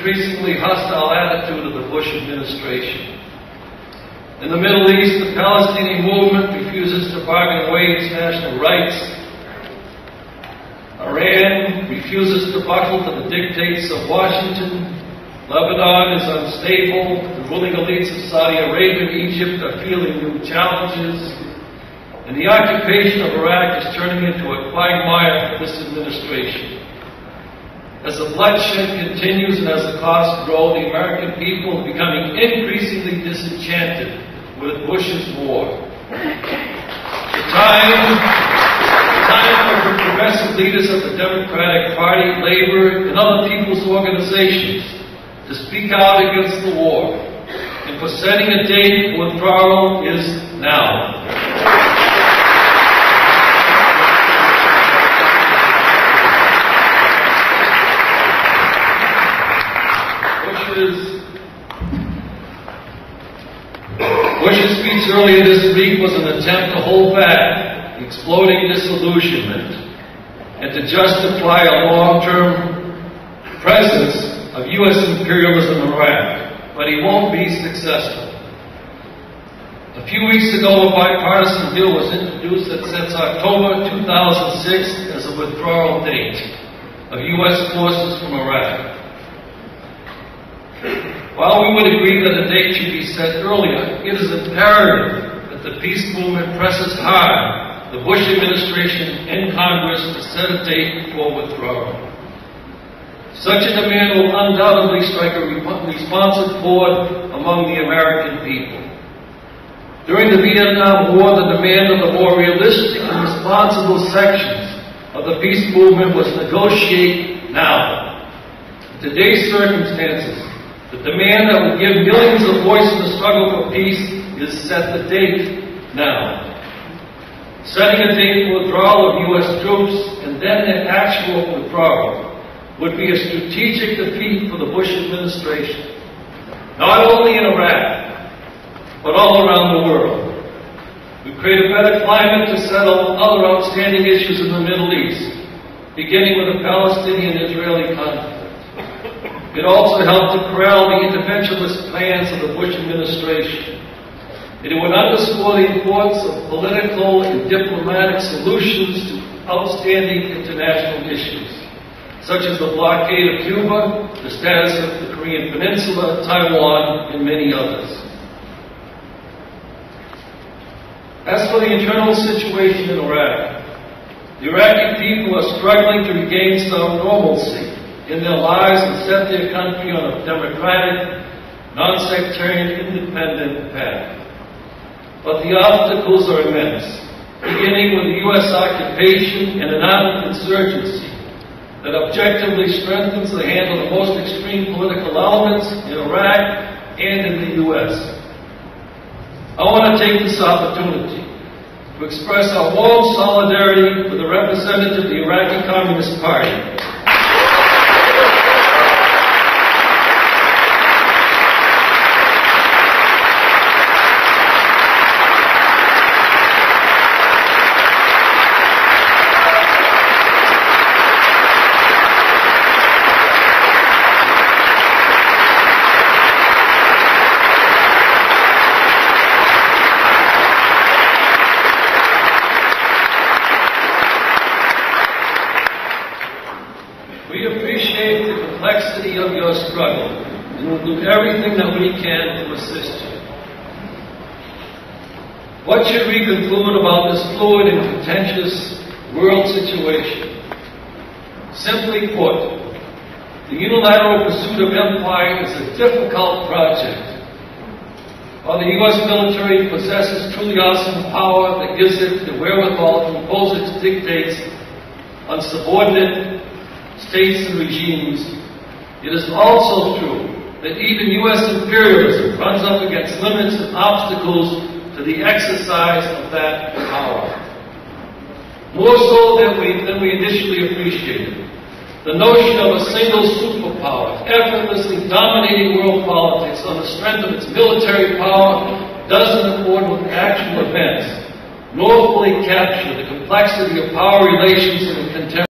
increasingly hostile attitude of the Bush administration. In the Middle East, the Palestinian movement refuses to bargain away its national rights. Iran refuses to buckle to the dictates of Washington. Lebanon is unstable. The ruling elites of Saudi Arabia and Egypt are feeling new challenges. And the occupation of Iraq is turning into a quagmire for this administration. As the bloodshed continues and as the costs grow, the American people are becoming increasingly disenchanted with Bush's war. The time for progressive leaders of the Democratic Party, labor, and other people's organizations to speak out against the war and for setting a date for withdrawal is now. Bush's speech earlier this week was an attempt to hold back exploding disillusionment and to justify a long-term presence of U.S. imperialism in Iraq, but he won't be successful. A few weeks ago, a bipartisan bill was introduced that sets October 2006 as a withdrawal date of U.S. forces from Iraq. While we would agree that a date should be set earlier, it is imperative that the peace movement presses hard the Bush administration and Congress to set a date for withdrawal. Such a demand will undoubtedly strike a responsive chord among the American people. During the Vietnam War, the demand of the more realistic and responsible sections of the peace movement was negotiate now. In today's circumstances, the demand that will give millions a voice in the struggle for peace is set the date now. Setting a date for withdrawal of U.S. troops and then an actual withdrawal would be a strategic defeat for the Bush administration, not only in Iraq, but all around the world. We create a better climate to settle other outstanding issues in the Middle East, beginning with the Palestinian-Israeli conflict. It also helped to corral the interventionist plans of the Bush administration. It would underscore the importance of political and diplomatic solutions to outstanding international issues, such as the blockade of Cuba, the status of the Korean Peninsula, Taiwan, and many others. As for the internal situation in Iraq, the Iraqi people are struggling to regain some normalcy in their lives and set their country on a democratic, non-sectarian, independent path. But the obstacles are immense, beginning with the U.S. occupation and an armed insurgency that objectively strengthens the hand of the most extreme political elements in Iraq and in the U.S. I want to take this opportunity to express our warm solidarity with the representative of the Iraqi Communist Party, of your struggle, and will do everything that we can to assist you. What should we conclude about this fluid and contentious world situation? Simply put, the unilateral pursuit of empire is a difficult project. While the U.S. military possesses truly awesome power that gives it the wherewithal to impose its dictates on subordinate states and regimes, it is also true that even U.S. imperialism runs up against limits and obstacles to the exercise of that power. More so than we initially appreciated. The notion of a single superpower effortlessly dominating world politics on the strength of its military power doesn't accord with actual events, nor fully capture the complexity of power relations in the contemporary